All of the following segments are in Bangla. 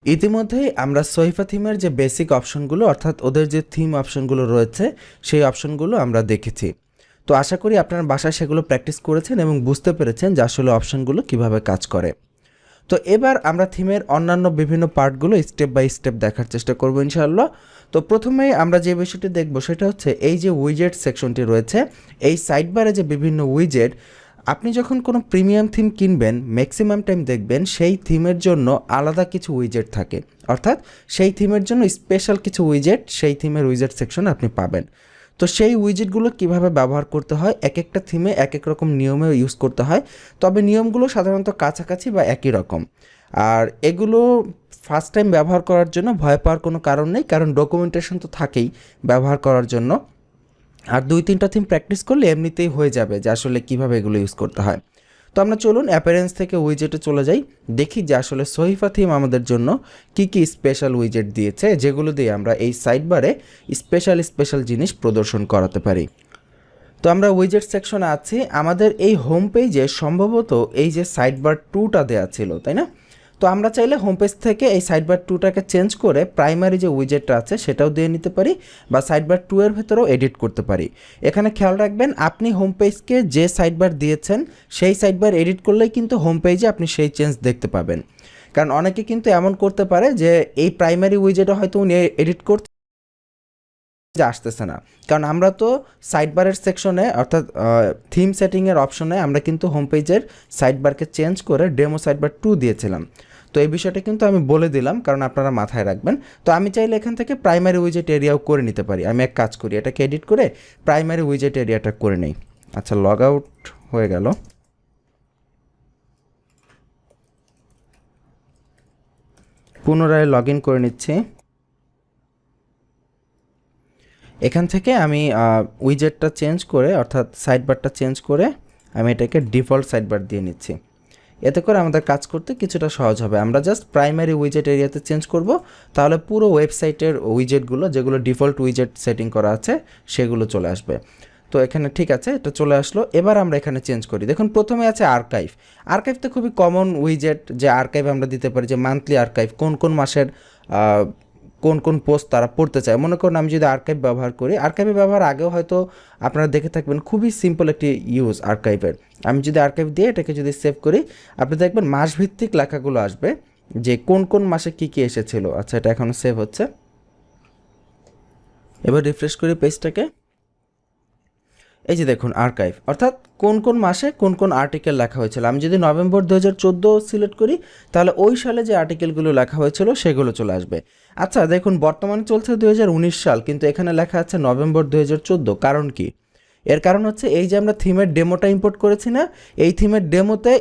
ইতিমধ্যেই আমরা সহিফা থিমের যে বেসিক অপশনগুলো অর্থাৎ ওদের যে থিম অপশনগুলো রয়েছে সেই অপশনগুলো আমরা দেখেছি। তো আশা করি আপনারা বাসায় সেগুলো প্র্যাকটিস করেছেন এবং বুঝতে পেরেছেন যে আসলে অপশনগুলো কিভাবে কাজ করে। তো এবার আমরা থিমের অন্যান্য বিভিন্ন পার্টগুলো স্টেপ বাই স্টেপ দেখার চেষ্টা করব ইনশাআল্লাহ। তো প্রথমেই আমরা যে বিষয়টি দেখব সেটা হচ্ছে এই যে উইজেট সেকশনটি রয়েছে, এই সাইডবারে যে বিভিন্ন উইজেট, আপনি যখন কোনো প্রিমিয়াম থিম কিনবেন ম্যাক্সিমাম টাইম দেখবেন সেই থিমের জন্য আলাদা কিছু উইজেট থাকে, অর্থাৎ সেই থিমের জন্য স্পেশাল কিছু উইজেট সেই থিমের উইজেট সেকশনে আপনি পাবেন। তো সেই উইজেটগুলো কিভাবে ব্যবহার করতে হয়, এক একটা থিমে এক এক রকম নিয়মে ইউজ করতে হয়, তবে নিয়মগুলো সাধারণত কাছাকাছি বা একই রকম। আর এগুলো ফার্স্ট টাইম ব্যবহার করার জন্য ভয় পাওয়ার কোনো কারণ নেই, কারণ ডকুমেন্টেশন তো থাকেই ব্যবহার করার জন্য। আর 2-3টা থিম প্র্যাকটিস করলে এমনিতেই হয়ে যাবে যে আসলে কীভাবে এগুলো ইউজ করতে হয়। তো আমরা চলুন অ্যাপিয়ারেন্স থেকে উইজেটে চলে যাই, দেখি যে আসলে সহিফা থিম আমাদের জন্য কি কি স্পেশাল উইজেট দিয়েছে যেগুলো দিয়ে আমরা এই সাইডবারে স্পেশাল জিনিস প্রদর্শন করাতে পারি। তো আমরা উইজেট সেকশনে আছি, আমাদের এই হোম পেজে সম্ভবত এই যে সাইডবার 2টা দেওয়া ছিল, তাই না? তো আমরা চাইলে হোম পেজ থেকে এই সাইডবার 2টাকে চেঞ্জ করে প্রাইমারি যে উইজেটটা আছে সেটাও দিয়ে নিতে পারি, বা সাইডবার 2 এর ভেতরেও এডিট করতে পারি। এখানে খেয়াল রাখবেন আপনি হোম পেজকে যে সাইডবার দিয়েছেন সেই সাইডবার এডিট করলেই কিন্তু হোম পেজে আপনি সেই চেঞ্জ দেখতে পাবেন। কারণ অনেকে কিন্তু এমন করতে পারে যে এই প্রাইমারি উইজেটে হয়তো উনি এডিট করতে আসতেছে না, কারণ আমরা তো সাইডবারের সেকশনে অর্থাৎ থিম সেটিংয়ের অপশনে আমরা কিন্তু হোম পেজের সাইডবারকে চেঞ্জ করে ডেমো সাইডবার 2 দিয়েছিলাম। তো এই বিষয়টা কিন্তু আমি বলে দিলাম কারণ আপনারা মাথায় রাখবেন। তো আমি চাইলে এখান থেকে প্রাইমারি উইজেট এরিয়াও করে নিতে পারি। আমি এক কাজ করি, এটাকে এডিট করে প্রাইমারি উইজেট এরিয়াটা করে নেই। আচ্ছা, লগ আউট হয়ে গেল। পুনরায় লগ ইন করে নিচ্ছি। এখান থেকে আমি উইজেটটা চেঞ্জ করে অর্থাৎ সাইডবারটা চেঞ্জ করে আমি এটাকে ডিফল্ট সাইডবার দিয়ে নিচ্ছি। এতে করে আমাদের কাজ করতে কিছুটা সহজ হবে। আমরা জাস্ট প্রাইমারি উইজেট এরিয়াতে চেঞ্জ করব, তাহলে পুরো ওয়েবসাইটের উইজেটগুলো যেগুলো ডিফল্ট উইজেট সেটিং করা আছে সেগুলো চলে আসবে। তো এখানে ঠিক আছে, এটা চলে আসলো। এবার আমরা এখানে চেঞ্জ করি। দেখুন প্রথমে আছে আর্কাইভ। আর্কাইভ তো খুবই কমন উইজেট, যে আর্কাইভ আমরা দিতে পারি যে মান্থলি আর্কাইভ, কোন কোন মাসের কোন কোন পোস্ট তারা পড়তে চায়। মনে করুন আমি যদি আর্কাইভ ব্যবহার করি, আর্কাইভে ব্যবহার আগেও হয়তো আপনারা দেখে থাকবেন, খুবই সিম্পল একটি ইউজ আর্কাইভের। আমি যদি আর্কাইভ দিয়ে এটাকে যদি সেভ করি, আপনি দেখবেন মাসভিত্তিক লেখাগুলো আসবে যে কোন কোন মাসে কী কী এসেছিলো। আচ্ছা, এটা এখনও সেভ হচ্ছে। এবার রিফ্রেশ করি পেজটাকে। এই যে দেখুন আর্কাইভ, অর্থাৎ কোন কোন মাসে কোন কোন আর্টিকেল লেখা হয়েছিল। আমি যদি নভেম্বর 2014 সিলেক্ট করি, তাহলে ওই সালে যে আর্টিকেলগুলো লেখা হয়েছিল সেগুলো চলে আসবে। আচ্ছা দেখুন, বর্তমানে চলছে 2019 সাল, কিন্তু এখানে লেখা আছে নভেম্বর 2014। কারণ কি? এর কারণ হচ্ছে এই যে আমরা থিমের ডেমোটা ইম্পোর্ট করেছি না, এই থিমের ডেমোতে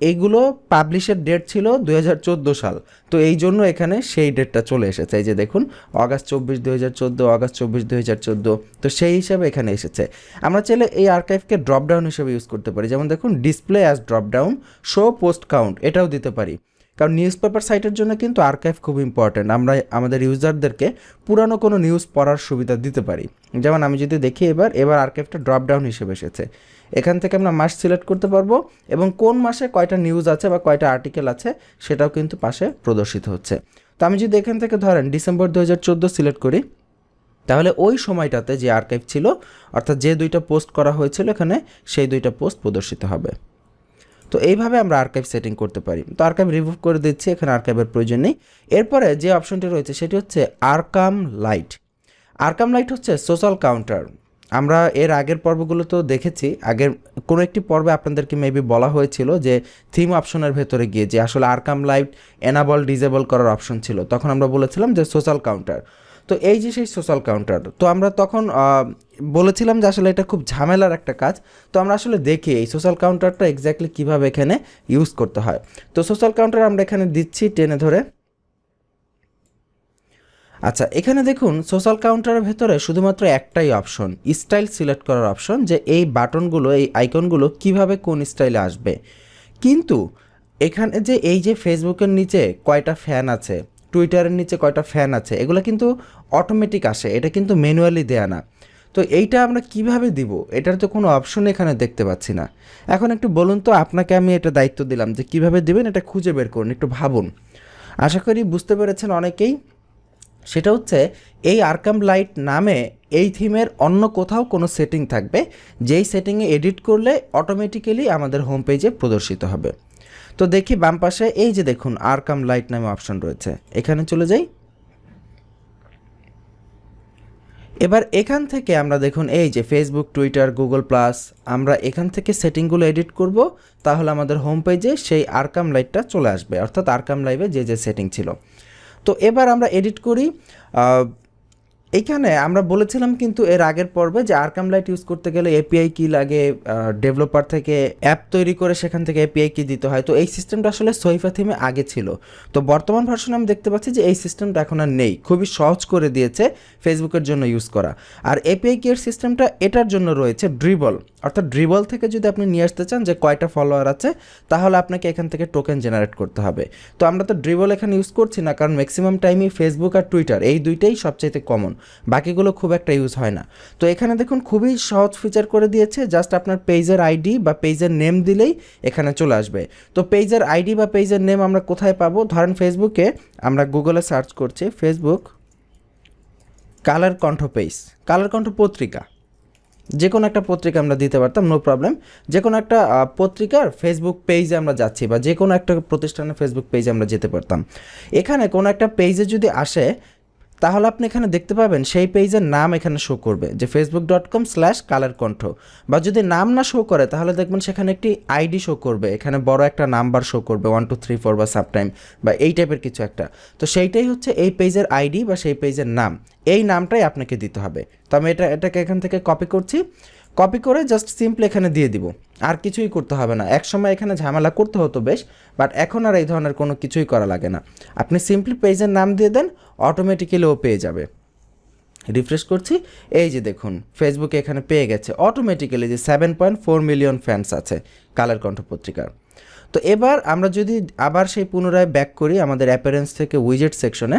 এইগুলো পাবলিশের ডেট ছিল 2014 সাল। তো এই জন্য এখানে সেই ডেটটা চলে এসেছে। এই যে দেখুন অগাস্ট 24, 2014, অগাস্ট 24, 2014। তো সেই হিসাবে এখানে এসেছে। আমরা চাইলে এই আর্কাইভকে ড্রপডাউন হিসেবে ইউজ করতে পারি। যেমন দেখুন display as dropdown, show post count, এটাও দিতে পারি। কারণ নিউজ পেপার সাইটের জন্য কিন্তু আর্কাইভ খুব ইম্পর্ট্যান্ট। আমরা আমাদের ইউজারদেরকে পুরানো কোনো নিউজ পড়ার সুবিধা দিতে পারি। যেমন আমি যদি দেখি এবার আর্কাইভটা ড্রপডাউন হিসেবে এসেছে। এখান থেকে আমরা মাস সিলেক্ট করতে পারবো এবং কোন মাসে কয়টা নিউজ আছে বা কয়টা আর্টিকেল আছে সেটাও কিন্তু পাশে প্রদর্শিত হচ্ছে। তো আমি যদি এখান থেকে ধরেন ডিসেম্বর 2014 সিলেক্ট করি, তাহলে ওই সময়টাতে যে আর্কাইভ ছিল অর্থাৎ যে 2টা পোস্ট করা হয়েছিল এখানে, সেই 2টা পোস্ট প্রদর্শিত হবে। তো এইভাবে আমরা আর্কাইভ সেটিং করতে পারি। তো আর্কাইভ রিমুভ করে দিচ্ছি, এখানে আর্কাইভের প্রয়োজন নেই। এরপরে যে অপশনটি রয়েছে সেটি হচ্ছে আর্কাম লাইট। আর্কাম লাইট হচ্ছে সোশ্যাল কাউন্টার। আমরা এর আগের পর্বগুলো তো দেখেছি, আগের কোনো একটি পর্বে আপনাদেরকে মেবি বলা হয়েছিল যে থিম অপশনের ভেতরে গিয়ে যে আসলে আর্কাম লাইট এনাবল ডিজেবল করার অপশন ছিল, তখন আমরা বলেছিলাম যে সোশ্যাল কাউন্টার। তো এই যে সেই সোশ্যাল কাউন্টার, তো আমরা তখন বলেছিলাম যে আসলে এটা খুব ঝামেলার একটা কাজ। তো আমরা আসলে দেখি এই সোশ্যাল কাউন্টারটা এক্স্যাক্টলি কীভাবে এখানে ইউজ করতে হয়। তো সোশ্যাল কাউন্টার আমরা এখানে দিচ্ছি টেনে ধরে। আচ্ছা, এখানে দেখুন সোশ্যাল কাউন্টারের ভেতরে শুধুমাত্র একটাই অপশন, স্টাইল সিলেক্ট করার অপশন, যে এই বাটনগুলো এই আইকনগুলো কিভাবে কোন স্টাইলে আসবে। কিন্তু এখানে যে এই যে ফেসবুকের নিচে কয়টা ফ্যান আছে, টুইটারের নিচে কয়টা ফ্যান আছে, এগুলো কিন্তু অটোমেটিক আসে, এটা কিন্তু ম্যানুয়ালি দেয়া না। তো এইটা আমরা কিভাবে দিব, এটার তো কোনো অপশন এখানে দেখতে পাচ্ছি না। এখন একটু বলুন তো, আপনাকে আমি এটা দায়িত্ব দিলাম যে কিভাবে দিবেন, এটা খুঁজে বের করুন, একটু ভাবুন। আশা করি বুঝতে পেরেছেন অনেকেই। সেটা হচ্ছে এই আরকাম লাইট নামে এই থিমের অন্য কোথাও কোনো সেটিং থাকবে, যেই সেটিংয়ে এডিট করলে অটোমেটিক্যালি আমাদের হোম পেজে প্রদর্শিত হবে। তো দেখি বাম পাশে এই যে দেখুন আরকাম লাইট নামে অপশন রয়েছে, এখানে চলে যাই। এবার এখান থেকে আমরা দেখুন এই যে ফেসবুক, টুইটার, গুগল প্লাস, আমরা এখান থেকে সেটিংগুলো এডিট করব, তাহলে আমাদের হোম পেজে সেই আরকাম লাইটটা চলে আসবে, অর্থাৎ আরকাম লাইভে যে যে সেটিং ছিল। তো এবার আমরা এডিট করি। এইখানে আমরা বলেছিলাম কিন্তু এর আগের পর্বে যে আরকাম লাইট ইউজ করতে গেলে এপিআই কি লাগে, ডেভেলপার থেকে অ্যাপ তৈরি করে সেখান থেকে এপিআই কি দিতে হয়। তো এই সিস্টেমটা আসলে সহিফা থিমে আগে ছিল, তো বর্তমান ভার্সনে আমি দেখতে পাচ্ছি যে এই সিস্টেমটা এখন আর নেই, খুবই সহজ করে দিয়েছে ফেসবুকের জন্য ইউজ করা। আর এপিআই কি এর সিস্টেমটা এটার জন্য রয়েছে ড্রিবল, অর্থাৎ ড্রিবল থেকে যদি আপনি নিয়ে আসতে চান যে কয়টা ফলোয়ার আছে, তাহলে আপনাকে এখান থেকে টোকেন জেনারেট করতে হবে। তো আমরা তো ড্রিবল এখানে ইউজ করছি না, কারণ ম্যাক্সিমাম টাইমই ফেসবুক আর টুইটার এই দুইটাই সবচাইতে কমন, বাকিগুলো খুব একটা ইউজ হয় না। তো এখানে দেখুন খুবই সহজ ফিচার করে দিয়েছে, জাস্ট আপনার পেজের আইডি বা পেজের নেম দিলেই এখানে চলে আসবে। তো পেজের আইডি বা পেজের নেম আমরা কোথায় পাবো? ধরেন ফেসবুকে আমরা গুগলে সার্চ করছি ফেসবুক কালার কণ্ঠ পেজ, কালার কণ্ঠ পত্রিকা, যে কোনো একটা পত্রিকা আমরা দিতে পারতাম, নো প্রবলেম। যে কোনো একটা পত্রিকার ফেসবুক পেজে আমরা যাচ্ছি, বা যে কোনো একটা প্রতিষ্ঠানের ফেসবুক পেজে আমরা যেতে পারতাম। এখানে কোনো একটা পেজে যদি আসে, তাহলে আপনি এখানে দেখতে পাবেন সেই পেজের নাম এখানে শো করবে যে facebook.com/কালারকণ্ঠ, বা যদি নাম না শো করে তাহলে দেখবেন সেখানে একটি আইডি শো করবে, এখানে বড় একটা নাম্বার শো করবে 1 2 3 4 বা সাবটাইম বা এই টাইপের কিছু একটা। তো সেইটাই হচ্ছে এই পেজের আইডি বা সেই পেজের নাম, এই নামটাই আপনাকে দিতে হবে। তো আমি এটাকে এখান থেকে কপি করছি, কপি করে জাস্ট সিম্পলি এখানে দিয়ে দিব, আর কিছুই করতে হবে না। একসময় এখানে ঝামেলা করতে হতো বেশ, বাট এখন আর এই ধরনের কোনো কিছুই করা লাগে না। আপনি সিম্পলি পেজের নাম দিয়ে দেন, অটোমেটিক্যালি ও পেয়ে যাবে। রিফ্রেশ করছি, এই যে দেখুন ফেসবুকে এখানে পেয়ে গেছে অটোমেটিক্যালি যে 7.4 মিলিয়ন ফ্যান্স আছে কালার কণ্ঠ পত্রিকার। তো এবার আমরা যদি আবার সেই পুনরায় ব্যাক করি আমাদের অ্যাপিয়ারেন্স থেকে উইজেট সেকশনে,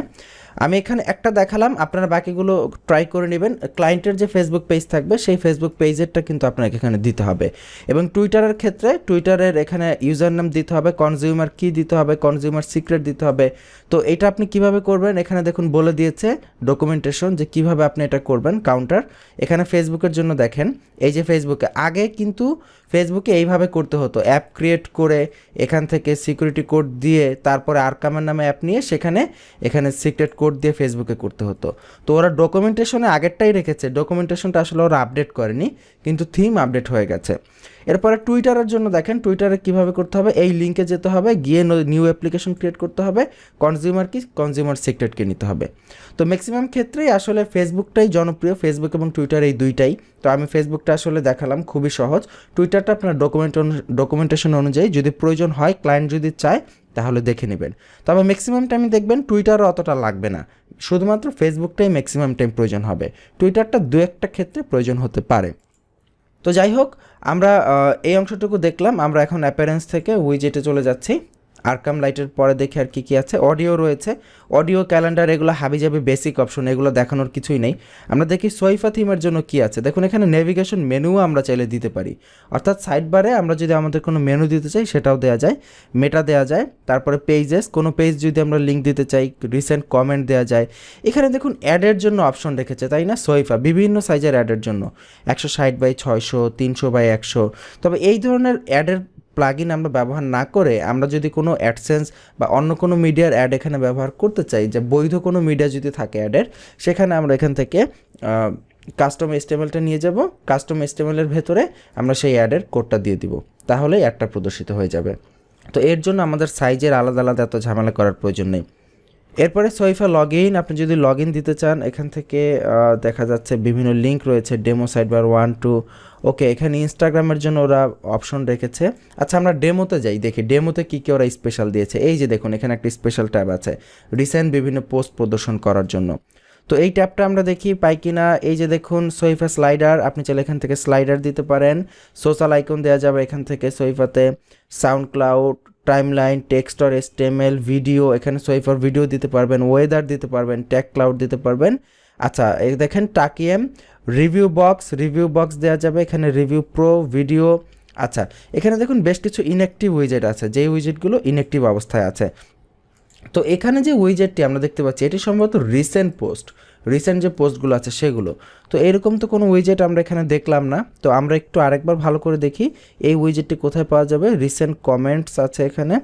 আমি এখানে একটা দেখালাম, আপনারা বাকিগুলো ট্রাই করে নেবেন। ক্লায়েন্টের যে ফেসবুক পেজ থাকবে সেই ফেসবুক পেজেরটা কিন্তু আপনাকে এখানে দিতে হবে, এবং টুইটারের ক্ষেত্রে টুইটারের এখানে ইউজার নাম দিতে হবে, কনজিউমার কি দিতে হবে, কনজিউমার সিক্রেট দিতে হবে। তো এটা আপনি কিভাবে করবেন এখানে দেখুন বলে দিয়েছে ডকুমেন্টেশন যে কিভাবে আপনি এটা করবেন। কাউন্টার এখানে ফেসবুকের জন্য দেখেন, এই যে ফেসবুকে আগে কিন্তু ফেসবুকে এইভাবে করতে হতো, অ্যাপ ক্রিয়েট করে এখান থেকে সিকিউরিটি কোড দিয়ে তারপরে আরকামের নামে অ্যাপ নিয়ে এখানে সিক্রেট কোড দিয়ে ফেসবুকে করতে হতো। তো ওরা ডকুমেন্টেশনে আগেরটাই রেখেছে, ডকুমেন্টেশনটা আসলে ওরা আপডেট করেনি, কিন্তু থিম আপডেট হয়ে গেছে। এরপরে টুইটারের জন্য দেখেন টুইটারে কীভাবে করতে হবে, এই লিঙ্কে যেতে হবে, গিয়ে নিউ অ্যাপ্লিকেশন ক্রিয়েট করতে হবে, কনজিউমার কি কনজিউমার সিক্রেটকে নিতে হবে। তো ম্যাক্সিমাম ক্ষেত্রেই আসলে ফেসবুকটাই জনপ্রিয়, ফেসবুক এবং টুইটার এই দুইটাই। তো আমি ফেসবুকটা আসলে দেখালাম, খুবই সহজ। টুইটারটা আপনার ডকুমেন্টেশন অনুযায়ী যদি প্রয়োজন হয়, ক্লায়েন্ট যদি চায় তাহলে দেখে নেবেন। তবে ম্যাক্সিমাম টাইম দেখবেন টুইটারও অতটা লাগবে না, শুধুমাত্র ফেসবুকটাই ম্যাক্সিমাম টাইম প্রয়োজন হবে, টুইটারটা দু একটা ক্ষেত্রে প্রয়োজন হতে পারে। তো যাই হোক, আমরা এই অংশটুকু দেখলাম। আমরা এখন অ্যাপিয়ারেন্স থেকে উইজেটে চলে যাচ্ছি। আরকাম লাইটের পরে দেখি আর কি আছে। অডিও রয়েছে, অডিও, ক্যালেন্ডার, এগুলো হাবিজাবি বেসিক অপশন, এগুলো দেখানোর কিছুই নেই। আমরা দেখি সহিফা থিমের জন্য কি আছে। দেখুন এখানে নেভিগেশন মেনুও আমরা চাইলে দিতে পারি, অর্থাৎ সাইড বারে আমরা যদি আমাদের কোনো মেনু দিতে চাই সেটাও দেওয়া যায়, মেটা দেওয়া যায়। তারপরে পেজেস, কোনো পেজ যদি আমরা লিঙ্ক দিতে চাই, রিসেন্ট কমেন্ট দেওয়া যায়। এখানে দেখুন অ্যাডের জন্য অপশন রেখেছে, তাই না? সহিফা বিভিন্ন সাইজের অ্যাডের জন্য 160x600, 300x100। তবে এই ধরনের অ্যাডের প্লাগইন আমরা ব্যবহার না করে আমরা যদি কোনো অ্যাডসেন্স বা অন্য কোনো মিডিয়ার অ্যাড এখানে ব্যবহার করতে চাই, যে বৈধ কোনো মিডিয়া যদি থাকে অ্যাডের, সেখানে আমরা এখান থেকে কাস্টম এসটিএমএলটা নিয়ে যাব। কাস্টম এসটিএমএলের ভেতরে আমরা সেই অ্যাডের কোডটা দিয়ে দিব, তাহলেই অ্যাডটা প্রদর্শিত হয়ে যাবে। তো এর জন্য আমাদের সাইজের আলাদা আলাদা এত ঝামেলা করার প্রয়োজন নেই। এরপরে সহিফা লগ ইন, আপনি যদি লগ ইন দিতে চান এখান থেকে দেখা যাচ্ছে বিভিন্ন লিঙ্ক রয়েছে, ডেমো সাইড বার 1 2। ওকে, এখানে ইনস্টাগ্রামের জন্য ওরা অপশন রেখেছে। আচ্ছা, আমরা ডেমোতে যাই, দেখি ডেমোতে কী কী ওরা স্পেশাল দিয়েছে। এই যে দেখুন এখানে একটা স্পেশাল ট্যাব আছে রিসেন্ট বিভিন্ন পোস্ট প্রদর্শন করার জন্য। তো এই ট্যাবটা আমরা দেখি পাই কিনা। এই যে দেখুন সহিফা স্লাইডার, আপনি চাইলে এখান থেকে স্লাইডার দিতে পারেন, সোশ্যাল আইকন দেওয়া যাবে এখান থেকে সহিফাতে, SoundCloud, timeline, text or HTML, video, এখানে সহিফার ভিডিও দিতে পারবেন, ওয়েদার দিতে পারবেন, ট্যাগ ক্লাউড দিতে পারবেন। আচ্ছা, এই দেখেন টাকিএম, রিভিউ বক্স দেওয়া যাবে, এখানে রিভিউ প্রো, ভিডিও। আচ্ছা, এখানে দেখুন বেশ কিছু ইনঅ্যাক্টিভ উইজেট আছে, যেই উইজেটগুলো ইনঅ্যাক্টিভ অবস্থায় আছে। তো এখানে যে উইজেটটি আমরা দেখতে পাচ্ছি এটি সম্ভবত রিসেন্ট যে পোস্টগুলো আছে সেগুলো। তো এরকম তো কোনো উইজেট আমরা এখানে দেখলাম না। তো আমরা একটু আরেকবার ভালো করে দেখি এই উইজেটটি কোথায় পাওয়া যাবে। রিসেন্ট কমেন্টস আছে এখানে।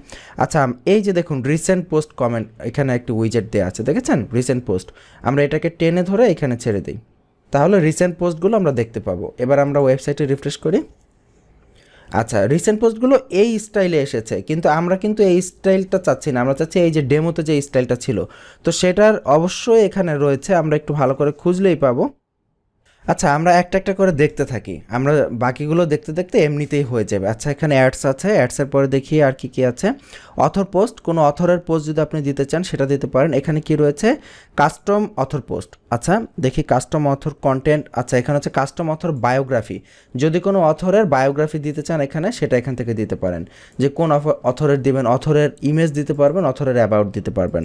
আচ্ছা, এই যে দেখুন রিসেন্ট পোস্ট কমেন্ট, এখানে একটি উইজেট দেওয়া আছে, দেখেছেন রিসেন্ট পোস্ট। আমরা এটাকে টেনে ধরে এখানে ছেড়ে দিই, তাহলে রিসেন্ট পোস্টগুলো আমরা দেখতে পাবো। এবার আমরা ওয়েবসাইটে রিফ্রেশ করি। আচ্ছা, রিসেন্ট পোস্টগুলো এই স্টাইলে এসেছে, কিন্তু আমরা কিন্তু এই স্টাইলটা চাচ্ছি না, আমরা চাচ্ছি এই যে ডেমোতে যে স্টাইলটা ছিল, তো সেটার অবশ্যই এখানে রয়েছে, আমরা একটু ভালো করে খুঁজলেই পাবো। আচ্ছা, আমরা একটা একটা করে দেখতে থাকি, আমরা বাকিগুলো দেখতে দেখতে এমনিতেই হয়ে যাবে। আচ্ছা, এখানে অ্যাডস আছে, অ্যাডসের পরে দেখি আর কি কি আছে। অথর পোস্ট, কোনো অথরের পোস্ট যদি আপনি দিতে চান সেটা দিতে পারেন। এখানে কি রয়েছে, কাস্টম অথর পোস্ট। আচ্ছা দেখি, কাস্টম অথর কন্টেন্ট। আচ্ছা, এখানে হচ্ছে কাস্টম অথর বায়োগ্রাফি, যদি কোনো অথরের বায়োগ্রাফি দিতে চান এখানে, সেটা এখান থেকে দিতে পারেন, যে কোন অথরের দিবেন, অথরের ইমেজ দিতে পারবেন, অথরের অ্যাবাউট দিতে পারবেন।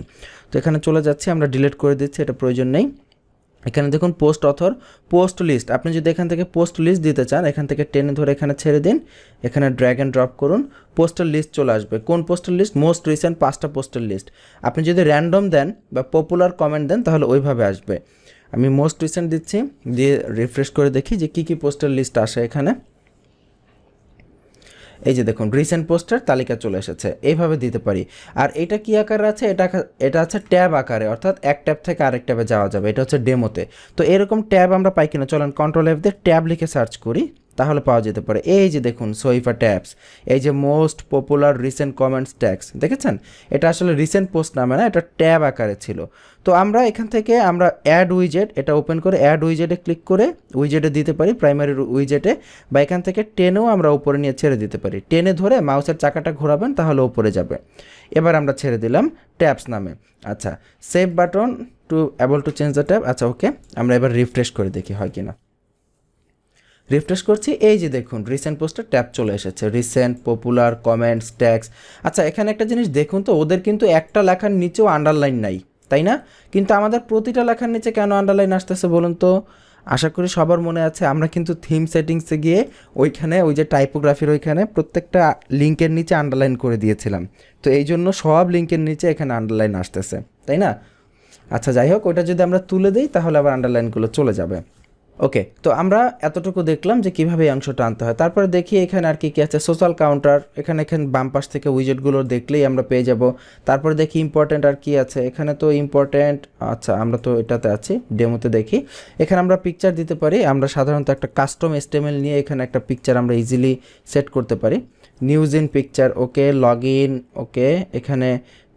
তো এখানে চলে যাচ্ছি, আমরা ডিলিট করে দিচ্ছি, এটা প্রয়োজন নেই। এখানে দেখুন পোস্ট অথর, পোস্ট লিস্ট, আপনি যদি এখান থেকে পোস্ট লিস্ট দিতে চান এখান থেকে টেনে ধরে এখানে ছেড়ে দিন, এখানে ড্র্যাগ অ্যান্ড ড্রপ করুন, পোস্টের লিস্ট চলে আসবে। কোন পোস্টের লিস্ট, মোস্ট রিসেন্ট 5টা পোস্টের লিস্ট। আপনি যদি র্যান্ডম দেন বা পপুলার কমেন্ট দেন তাহলে ওইভাবে আসবে। আমি মোস্ট রিসেন্ট দিচ্ছি, দিয়ে রিফ্রেশ করে দেখি যে কী কী পোস্টের লিস্ট আসে এখানে। এই যে দেখুন রিসেন্ট পোস্টের তালিকা চলে এসেছে, এইভাবে দিতে পারি। আর এটা কি আকারে আছে, এটা আছে ট্যাব আকারে, অর্থাৎ এক ট্যাব থেকে আরেক ট্যাবে যাওয়া যাবে, এটা হচ্ছে ডেমোতে। তো এরকম ট্যাব আমরা পাই কিনা, চলেন কন্ট্রোল এফ দিয়ে ট্যাব লিখে সার্চ করি, তাহলে পাওয়া যেতে পারে। এই যে দেখুন সহিফা ট্যাবস, এই যে most popular recent comments tags, দেখেছেন? এটা আসলে রিসেন্ট পোস্ট নামে না, এটা ট্যাব আকারে ছিল। তো আমরা এখান থেকে আমরা অ্যাড উইজেট, এটা ওপেন করে অ্যাড উইজেটে ক্লিক করে উইজেটে দিতে পারি, প্রাইমারি উইজেটে, বা এখান থেকে টেনেও আমরা উপরে নিয়ে ছেড়ে দিতে পারি। টেনে ধরে মাউসের চাকাটা ঘোরাবেন তাহলে উপরে যাবে। এবার আমরা ছেড়ে দিলাম ট্যাবস নামে। আচ্ছা, save button two able to change the tab. আচ্ছা ওকে, আমরা এবার রিফ্রেশ করে দেখি হয় কিনা। রিফ্রেশ করছি, এই যে দেখুন রিসেন্ট পোস্টের ট্যাব চলে এসেছে, রিসেন্ট, পপুলার, কমেন্টস, ট্যাগস। আচ্ছা, এখানে একটা জিনিস দেখুন তো, ওদের কিন্তু একটা লেখার নিচেও আন্ডারলাইন নাই, তাই না? কিন্তু আমাদের প্রতিটা লেখার নিচে কেন আন্ডারলাইন আসতেছে বলুন তো? আশা করি সবার মনে আছে, আমরা কিন্তু থিম সেটিংসে গিয়ে ওইখানে ওই যে টাইপোগ্রাফির ওইখানে প্রত্যেকটা লিঙ্কের নিচে আন্ডারলাইন করে দিয়েছিলাম। তো এই জন্য সব লিঙ্কের নিচে এখানে আন্ডারলাইন আসতেছে, তাই না? আচ্ছা যাই হোক, ওইটা যদি আমরা তুলে দিই তাহলে আবার আন্ডারলাইনগুলো চলে যাবে। ওকে, তো আমরা এতটুকু দেখলাম যে কীভাবে এই অংশটা আনতে হয়। তারপরে দেখি এখানে আর কি কী আছে, সোশ্যাল কাউন্টার, এখানে বাম পাশ থেকে উইজেটগুলো দেখলেই আমরা পেয়ে যাব। তারপরে দেখি ইম্পর্ট্যান্ট আর কি আছে, এখানে তো ইম্পর্ট্যান্ট, আচ্ছা আমরা তো এটাতে আছি, ডেমোতে দেখি। এখানে আমরা পিকচার দিতে পারি, আমরা সাধারণত একটা কাস্টম এসটিএমএল নিয়ে এখানে একটা পিকচার আমরা ইজিলি সেট করতে পারি। News in picture, okay, log in, okay. এখানে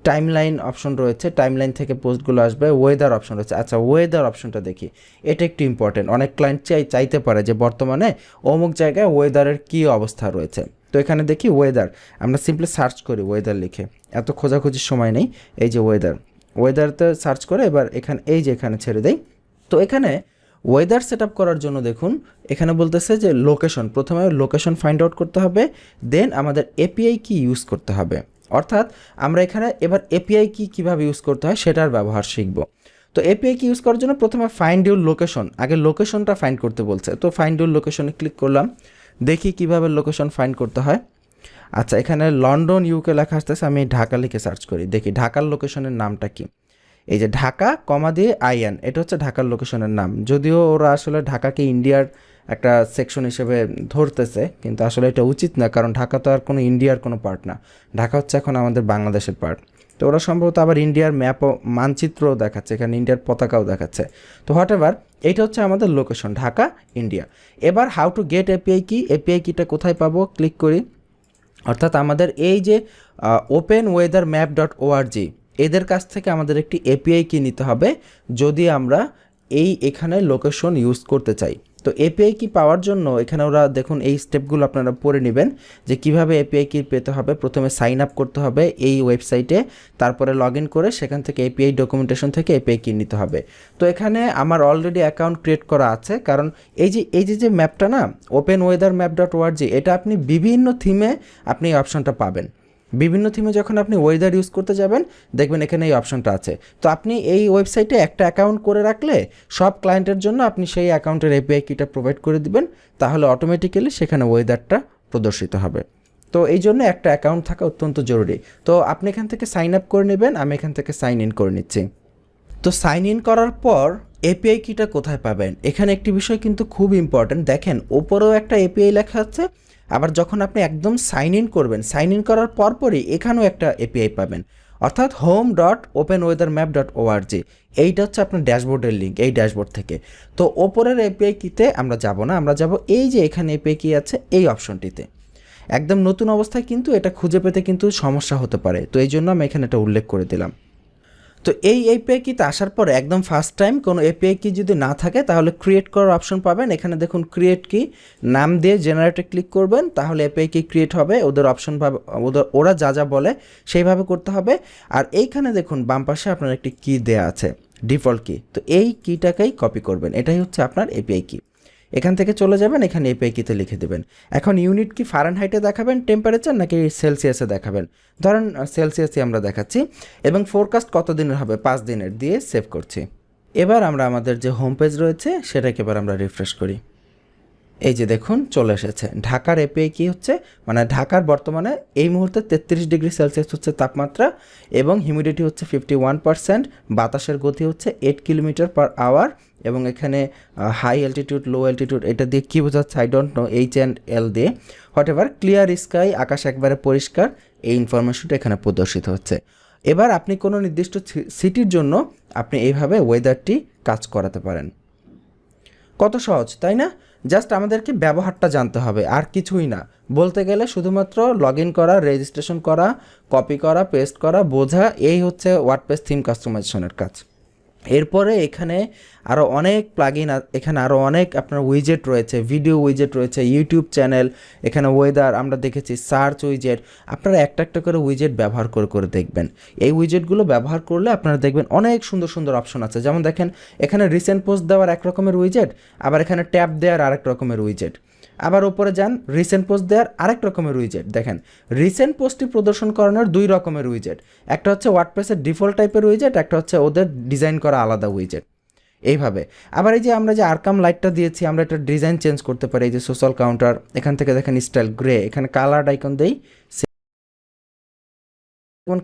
টাইমলাইন অপশন রয়েছে, টাইমলাইন থেকে পোস্টগুলো আসবে। ওয়েদার অপশন রয়েছে, আচ্ছা ওয়েদার অপশনটা দেখি, এটা একটু ইম্পর্টেন্ট। অনেক ক্লায়েন্ট চাইতে পারে যে বর্তমানে অমুক জায়গায় ওয়েদারের কী অবস্থা রয়েছে। তো এখানে দেখি ওয়েদার, আমরা সিম্পলি সার্চ করি ওয়েদার লিখে, এত খোঁজাখুঁজির সময় নেই। এই যে ওয়েদারতে সার্চ করে এবার এখানে এই যে এখানে ছেড়ে দেই। তো এখানে ওয়েদার সেট আপ করার জন্য দেখুন এখানে বলতেছে যে লোকেশন, প্রথমে লোকেশন ফাইন্ড আউট করতে হবে, দেন আমাদের এপিআই কি ইউজ করতে হবে। অর্থাৎ আমরা এখানে এবার এপিআই কি কীভাবে ইউজ করতে হয় সেটার ব্যবহার শিখব। তো এপিআই কি ইউজ করার জন্য প্রথমে ফাইন্ড ইউর লোকেশন, আগে লোকেশনটা ফাইন্ড করতে বলছে। তো ফাইন্ড ইউর লোকেশনে ক্লিক করলাম, দেখি কিভাবে লোকেশন ফাইন্ড করতে হয়। আচ্ছা, এখানে লন্ডন ইউকে লেখা আসতেছে, আমি ঢাকা লিখে সার্চ করি, দেখি ঢাকার লোকেশনের নামটা কি। এই যে ঢাকা কমা দিয়ে আইএন, এটা হচ্ছে ঢাকার লোকেশনের নাম। যদিও ওরা আসলে ঢাকাকে ইন্ডিয়ার একটা সেকশন হিসেবে ধরতেছে, কিন্তু আসলে এটা উচিত না, কারণ ঢাকা তো আর কোনো ইন্ডিয়ার কোনো পার্ট না, ঢাকা হচ্ছে এখন আমাদের বাংলাদেশের পার্ট। তো ওরা সম্ভবত আবার ইন্ডিয়ার ম্যাপও, মানচিত্রও দেখাচ্ছে, এখানে ইন্ডিয়ার পতাকাও দেখাচ্ছে। তো হোয়াট এভার, এইটা হচ্ছে আমাদের লোকেশন, ঢাকা, ইন্ডিয়া। এবার হাউ টু গেট এপিআই কি, এপিআই কিটা কোথায় পাবো, ক্লিক করি। অর্থাৎ আমাদের এই যে open weather map dot ORG, এদের কাছ থেকে আমাদের একটি এপিআই কি নিতে হবে যদি আমরা এখানে লোকেশন ইউজ করতে চাই। তো এপিআই কি পাওয়ার জন্য এখানে ওরা দেখুন এই স্টেপগুলো আপনারা পড়ে নেবেন যে কিভাবে এপিআই কি পেতে হবে। প্রথমে সাইন আপ করতে হবে এই ওয়েবসাইটে, তারপরে লগ ইন করে সেখান থেকে এপিআই ডকুমেন্টেশন থেকে এপিআই কি নিতে হবে। তো এখানে আমার অলরেডি অ্যাকাউন্ট ক্রিয়েট করা আছে, কারণ এই যে ম্যাপটা না, open weather map dot ORG, এটা আপনি বিভিন্ন থিমে আপনি এই অপশনটা পাবেন। বিভিন্ন থিমে যখন আপনি ওয়েদার ইউজ করতে যাবেন দেখবেন এখানে এই অপশনটা আছে। তো আপনি এই ওয়েবসাইটে একটা অ্যাকাউন্ট করে রাখলে সব ক্লায়েন্টের জন্য আপনি সেই অ্যাকাউন্টের এপিআই কিটা প্রোভাইড করে দিবেন, তাহলে অটোমেটিক্যালি সেখানে ওয়েদারটা প্রদর্শিত হবে। তো এই জন্য একটা অ্যাকাউন্ট থাকা অত্যন্ত জরুরি। তো আপনি এখান থেকে সাইন আপ করে নেবেন, আমি এখান থেকে সাইন ইন করে নিচ্ছি। তো সাইন ইন করার পর এপিআই কিটা কোথায় পাবেন, এখানে একটি বিষয় কিন্তু খুব ইম্পর্ট্যান্ট। দেখেন ওপরেও একটা এপিআই লেখা আছে, আবার যখন আপনি একদম সাইন ইন করবেন, সাইন ইন করার পরপরই এখানেও একটা এপিআই পাবেন, অর্থাৎ home.openweathermap.org। এইটা হচ্ছে আপনার ড্যাশবোর্ডের লিঙ্ক, এই ড্যাশবোর্ড থেকে। তো ওপরের এপিআই কিতে আমরা যাব না, আমরা যাব এই যে এখানে এপিআই কি আছে এই অপশনটিতে। একদম নতুন অবস্থায় কিন্তু এটা খুঁজে পেতে কিন্তু সমস্যা হতে পারে, তো এই জন্য আমি এখানে এটা উল্লেখ করে দিলাম। তো এই এপিআই কিতে আসার পরে একদম ফার্স্ট টাইম কোনো এপিআই কি যদি না থাকে তাহলে ক্রিয়েট করার অপশন পাবেন। এখানে দেখুন ক্রিয়েট কি, নাম দিয়ে জেনারেটে ক্লিক করবেন, তাহলে এপিআই কি ক্রিয়েট হবে। ওদের অপশন ভাবে ওরা যা যা বলে সেইভাবে করতে হবে। আর এইখানে দেখুন বাম পাশে আপনার একটি কি দেয়া আছে, ডিফল্ট কি। তো এই কিটাকেই কপি করবেন, এটাই হচ্ছে আপনার এপিআই কি। এখান থেকে চলে যাবেন, এখানে এপিআই কিতে লিখে দেবেন। এখন ইউনিট কি ফারেনহাইটে দেখাবেন টেম্পারেচার নাকি সেলসিয়াসে দেখাবেন, ধরেন সেলসিয়াসে আমরা দেখাচ্ছি, এবং ফোরকাস্ট কত দিনের হবে 5 দিনের, দিয়ে সেভ করছি। এবার আমরা আমাদের যে হোম পেজ রয়েছে সেটাকে এবার আমরা রিফ্রেশ করি। এই যে দেখুন চলে এসেছে। ঢাকার এপিআই কি হচ্ছে, মানে ঢাকার বর্তমানে এই মুহূর্তে 33 ডিগ্রি সেলসিয়াস হচ্ছে তাপমাত্রা, এবং হিউমিডিটি হচ্ছে 51%, বাতাসের গতি হচ্ছে 8 কিলোমিটার পার আওয়ার, এবং এখানে হাই অ্যালটিটিউড লো অ্যালটিটিউড এটা দিয়ে কী বোঝাচ্ছে আই ডোন্ট নো, H&L দিয়ে হোয়াট এভার। ক্লিয়ার স্কাই, আকাশ একবারে পরিষ্কার, এই ইনফরমেশনটা এখানে প্রদর্শিত হচ্ছে। এবার আপনি কোনো নির্দিষ্ট সিটির জন্য আপনি এইভাবে ওয়েদারটি কাজ করাতে পারেন। কত সহজ তাই না? জাস্ট আমাদেরকে ব্যবহারটা জানতে হবে, আর কিছুই না। বলতে গেলে শুধুমাত্র লগ ইন করা, রেজিস্ট্রেশন করা, কপি করা, পেস্ট করা, বোঝা, এই হচ্ছে ওয়ার্ডপ্রেস থিম কাস্টমাইজেশনের কাজ। এরপরে এখানে আরও অনেক প্লাগইন, এখানে আরও অনেক আপনার উইজেট রয়েছে, ভিডিও উইজেট রয়েছে, ইউটিউব চ্যানেল, এখানে ওয়েদার আমরা দেখেছি, সার্চ উইজেট। আপনারা একটা একটা করে উইজেট ব্যবহার করে করে দেখবেন। এই উইজেটগুলো ব্যবহার করলে আপনারা দেখবেন অনেক সুন্দর সুন্দর অপশন আছে। যেমন দেখেন এখানে রিসেন্ট পোস্ট দেওয়ার এক রকমের উইজেট, আবার এখানে ট্যাব দেওয়ার আরেক রকমের উইজেট। আবার উপরে যান, রিসেন্ট পোস্ট দেওয়ার আরেক রকমের উইজেট। দেখেন রিসেন্ট পোস্টটি প্রদর্শন করানোর 2 রকমের উইজেট, একটা হচ্ছে ওয়ার্ডপ্রেসের ডিফল্ট টাইপের উইজেট, একটা হচ্ছে ওদের ডিজাইন করা আলাদা উইজেট। এইভাবে আবার এই যে আমরা যে আরকাম লাইটটা দিয়েছি, আমরা এটা ডিজাইন চেঞ্জ করতে পারি। এই যে সোশ্যাল কাউন্টার, এখান থেকে দেখেন স্টাইল গ্রে, এখানে কালার আইকন দেই,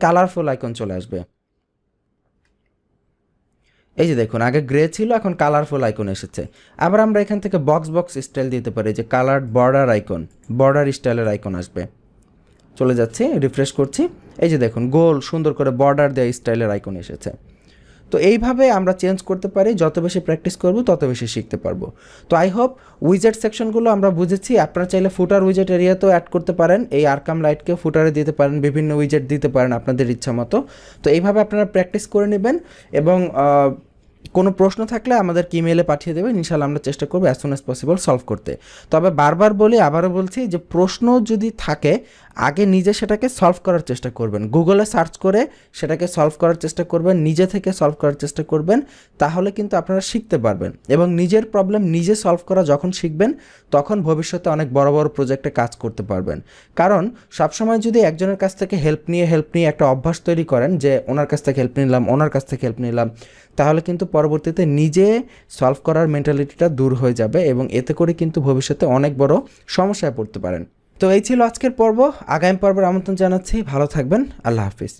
কালারফুল আইকন চলে আসবে। এই যে দেখুন আগে গ্রে ছিল, এখন কালারফুল আইকন এসেছে। আবার আমরা এখান থেকে বক্স বক্স স্টাইল দিতে পারি, যে কালার বর্ডার আইকন, বর্ডার স্টাইলের আইকন আসবে। চলে যাচ্ছি, রিফ্রেশ করছি, এই যে দেখুন গোল সুন্দর করে বর্ডার দেওয়া স্টাইলের আইকন এসেছে। তো এইভাবে আমরা চেঞ্জ করতে পারি, যত বেশি প্র্যাকটিস করব তত বেশি শিখতে পারবো। তো আই হোপ উইজেট সেকশনগুলো আমরা বুঝেছি। আপনারা চাইলে ফুটার উইজেট এরিয়াতেও অ্যাড করতে পারেন, এই আরকাম লাইটকে ফুটারে দিতে পারেন, বিভিন্ন উইজেট দিতে পারেন আপনাদের ইচ্ছা মতো। তো এইভাবে আপনারা প্র্যাকটিস করে নেবেন, এবং কোনো প্রশ্ন থাকলে আমাদের ইমেইলে পাঠিয়ে দেবেন, ইনশাআল্লাহ আমরা চেষ্টা করবো as soon as possible solve করতে। তবে বারবার বলি, আবারও বলছি, যে প্রশ্ন যদি থাকে আগে নিজে সেটাকে সলভ করার চেষ্টা করবেন, গুগলে সার্চ করে সেটাকে সলভ করার চেষ্টা করবেন, নিজে থেকে সলভ করার চেষ্টা করবেন, তাহলে কিন্তু আপনারা শিখতে পারবেন। এবং নিজের প্রবলেম নিজে সলভ করা যখন শিখবেন, তখন ভবিষ্যতে অনেক বড় বড় প্রজেক্টে কাজ করতে পারবেন। কারণ সবসময় যদি একজনের কাছ থেকে হেল্প নিয়ে একটা অভ্যাস তৈরি করেন, যে ওনার কাছ থেকে হেল্প নিলাম, ওনার কাছ থেকে হেল্প নিলাম, তাহলে কিন্তু পরবর্তীতে নিজে সলভ করার মেন্টালিটিটা দূর হয়ে যাবে, এবং এতে করে কিন্তু ভবিষ্যতে অনেক বড় সমস্যায় পড়তে পারেন। তো এই ছিল আজকের পর্ব। আগামী পর্বের আমন্ত্রণ জানাচ্ছি। ভালো থাকবেন। আল্লাহ হাফিজ।